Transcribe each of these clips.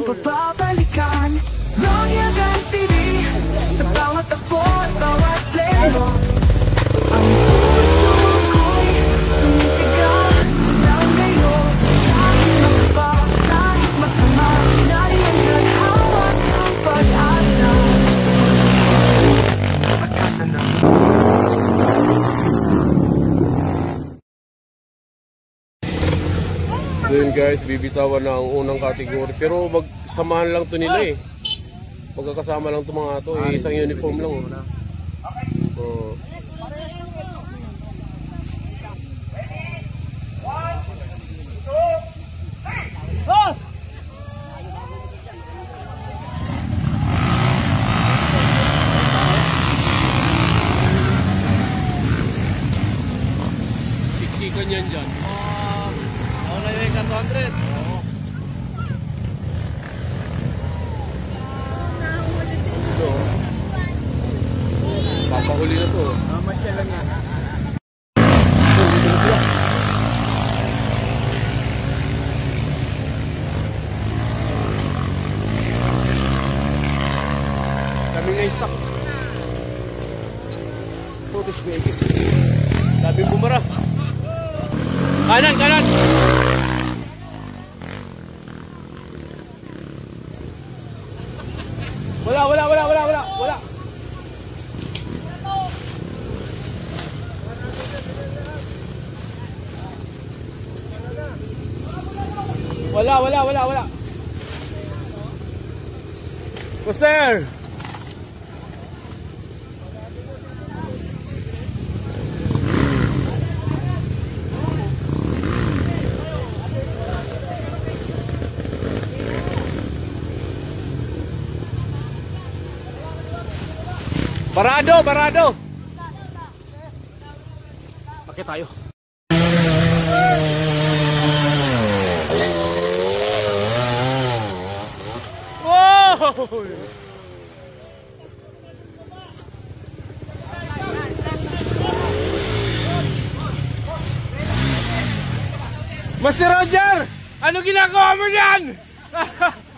pa babalikan. Royal Guns TV, sa bawat takbo at bawat play mo, ang puso ko'y sumisigaw ng ngayon. Kahit magpa, kahit magtama, nariyan hawak ang pag-asa. Pag-asa na. So yun guys, bibitawan na ang unang category. Pero magsamahan lang to nila eh. Magkakasama lang to mga to. Isang uniform lang. So, siksikan yan dyan. Ako na yung 400. Papahuli na to. Masya lang yan. Kami na stock. Putis ko ikit. Sabi bumara. Kanan, kanan! Wala. Wala. Master! Barado! Pakai tayo. Wow! Master Roger! Ano ginagawa mo dyan?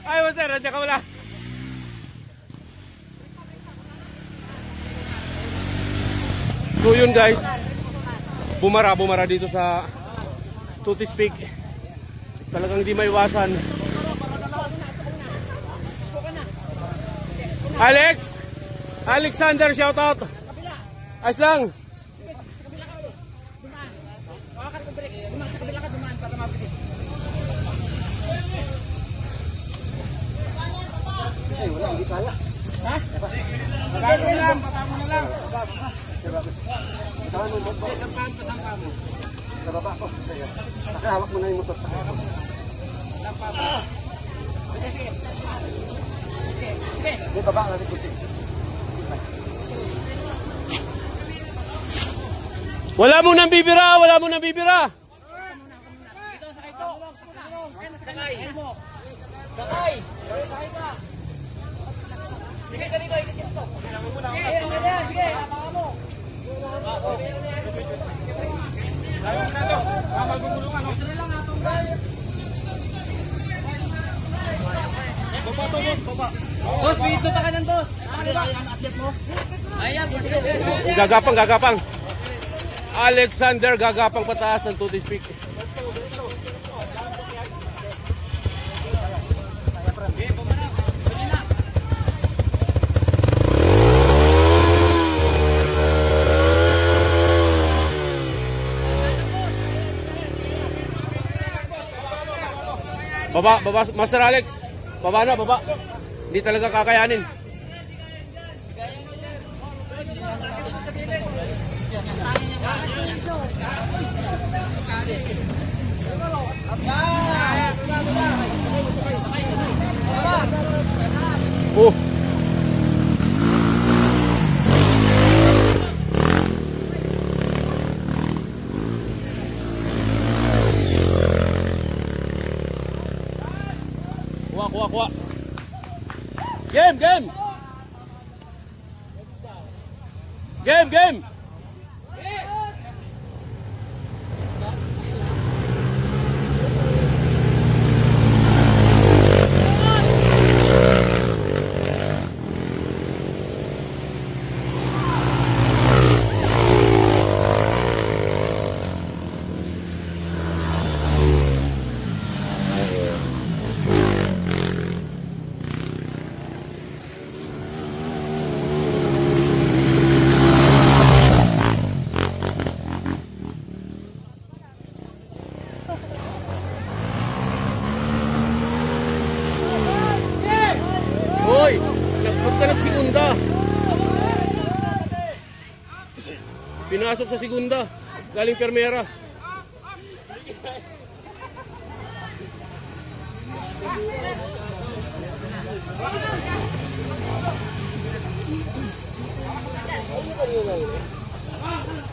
Ay, Master, nandiyan ka wala. So yun guys, bumara dito sa Tutis Peak. Talagang di maiwasan. Alexander, shoutout. Ayos lang. Wala, hindi kaya. Ha? Pagkain lang, patamo na lang. Saan mo? Sa baba ko. Nakahawak mo na yung motor. Sige. May baba natin kunti. Wala mo nang bibira. Dito, sakay ko. Sakay ka. Sige, ganito, ikit ito. Sige. Hapakan mo. Magugulungan. Baba. Boss, dito pa ka ng boss. Ayan, Gagapang. Alexander, gagapang pataas ng Tutis Peak. Baba, Master Alex. Baba. Hindi talaga kakayanin. Oh. Kuha. Game. Pinasok sa segunda. Galing Permera.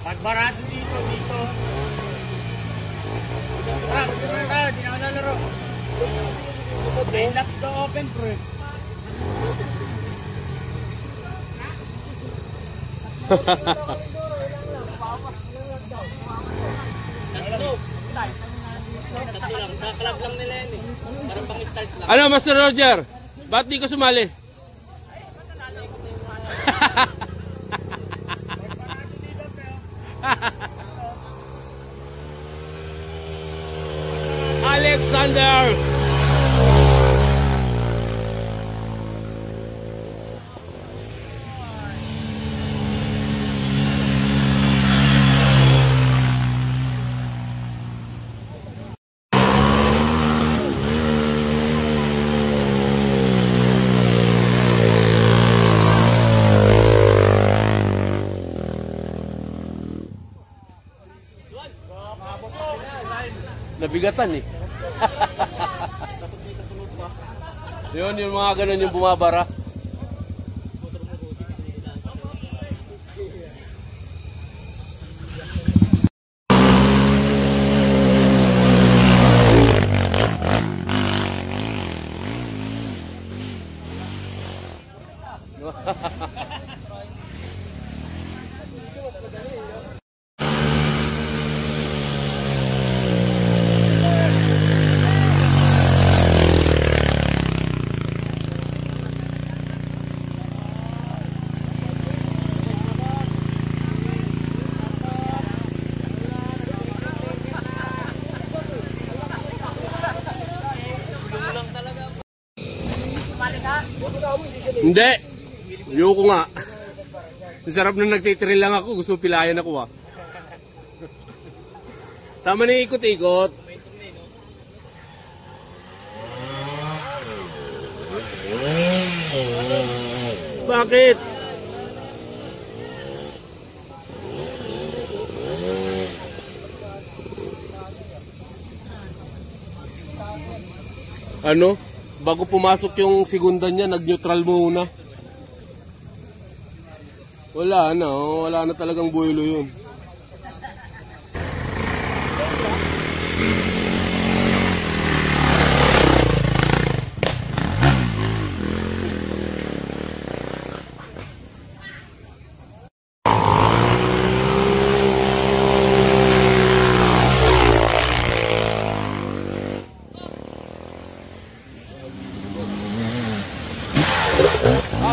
Pagbarado dito. Tara, di na ako nalaro. May lock to open, bro. Sa club lang nila yan eh. Parang pang start lang. Ano, Master Roger? Ba't di ka sumali? Alexander! Nabigatan eh. Yun, yung mga ganun yung bumabara. Hindi. Ayoko nga. Sarap na nagtitrail lang ako. Gusto pilayan ako ah. Tama na ikot-ikot. Bakit? Ano? Bago pumasok yung segunda niya, nag-neutral muna. Wala na talagang buwelo yun.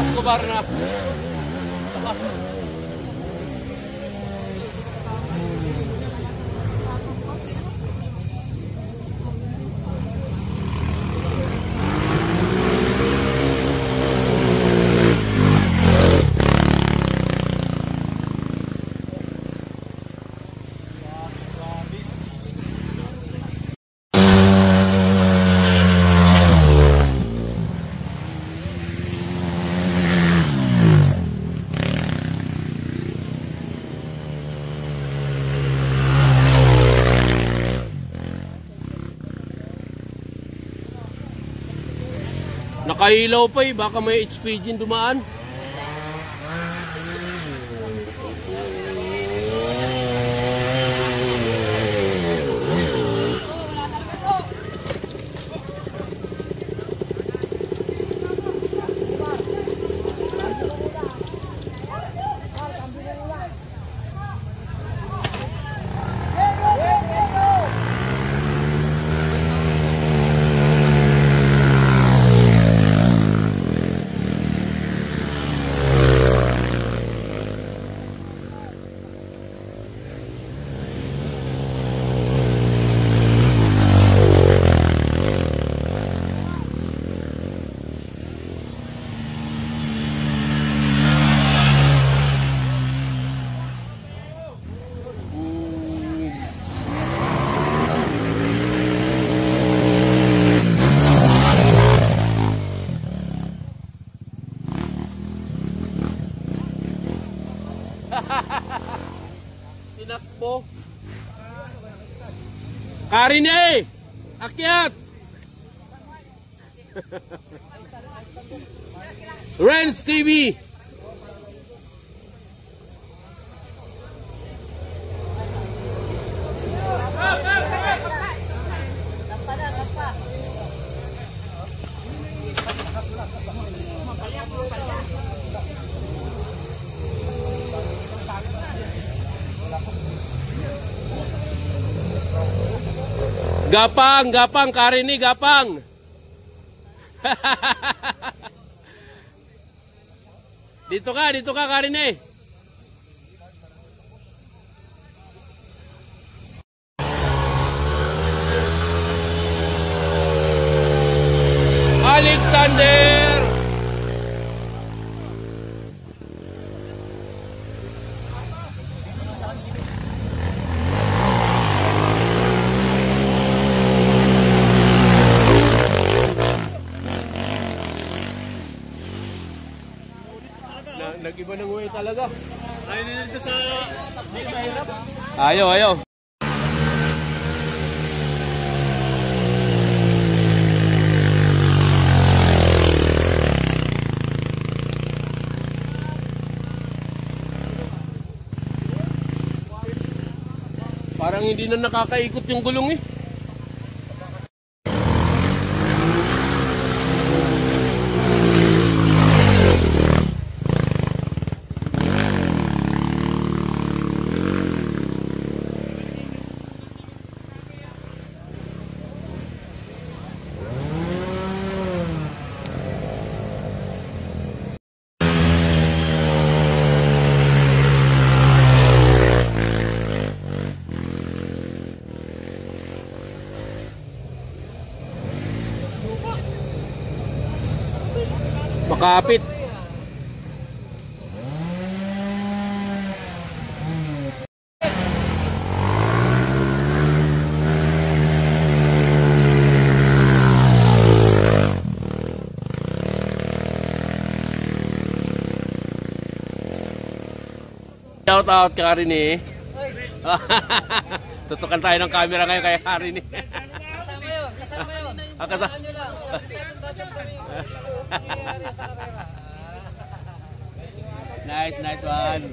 Escobar na. Nakailaw pa eh, baka may HPG dumaan. Tinakbo. Karine! Akyat! Renz TV! Gapang, gapang, Karine, gapang. Dito ka, Karine. Alexander. Nag-iba ng way talaga. Ayaw nila dito sa... Hindi mahirap. Ayaw. Parang hindi na nakakaikot yung gulong eh. Makapit. Shout out kay Karine. Tutukan tayo ng camera ngayon kay Karine. Kasama yun. Kasama. Nyo lang. Nice one.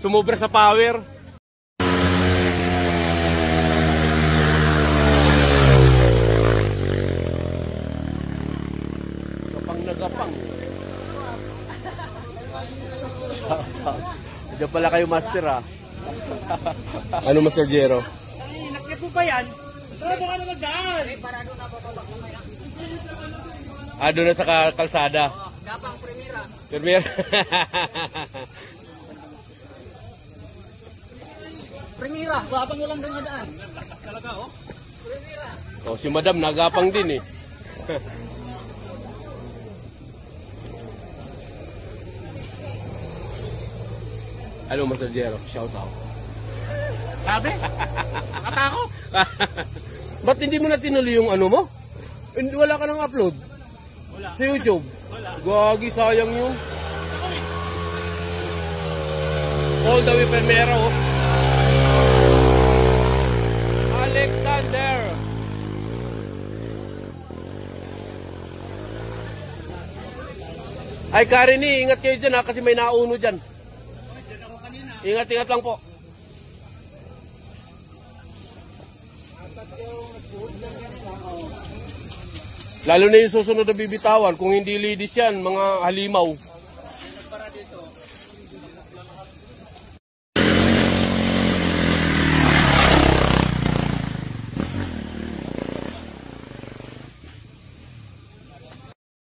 Sumobra sa power. Gapang na gapang. Diyan pala kayo master ah. Ano Master Jero? Ay, nakit mo ba yan? Sarado ka na magdaan. Doon na sa kalsada. Gapang Primera. Primera, gapang walang doon daan. Talaga, oh. Oh, si Madam nagapang din eh. Ano Master Jero? Shout out. Sabi? Nakatakot. Ba't hindi mo na tinuloy yung ano mo? Hindi, wala ka nang upload? Wala. Sa YouTube? Wala. Gagi, sayang yun. All the way Primera oh. Alexander. Ay Karine, ingat kayo dyan ha, kasi may nauno dyan. Ingat lang po. Lalo na yung susunod na bibitawan, kung hindi ladies yan, mga halimaw.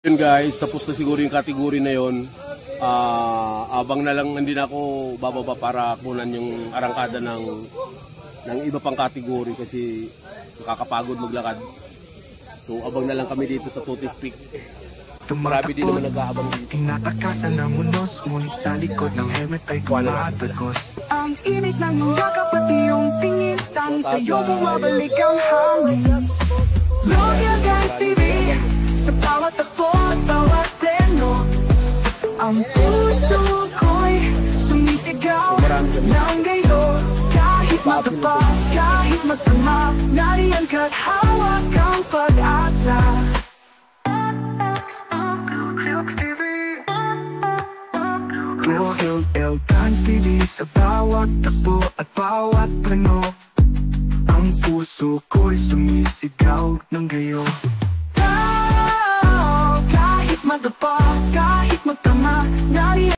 Yun guys, tapos na siguro yung category na yun. Abang na lang, hindi na ako bababa para kunan yung arangkada ng iba pang category kasi nakakapagod maglakad. So abang na lang kami dito sa Tutis Peak. Marami din naman nag-aabang dito. Tinatakasan ng unos, ngunit sa likod ng helmet ay tumatagos. Ang init ng yakap at iyong tingin, tanging sa'yo bumabalik ang hangin. Royal Guys TV, sa bawat takbo at bawat treno, ang puso ko'y sumisigaw ng gayo. Kahit matapa, kahit magtama, nariyan ka't hawak ang pag-asa. Royal Guys TV, sa bawat takbo at bawat preno, ang puso ko'y sumisigaw ng gayo. Kahit madapa, kahit magtama, nariyan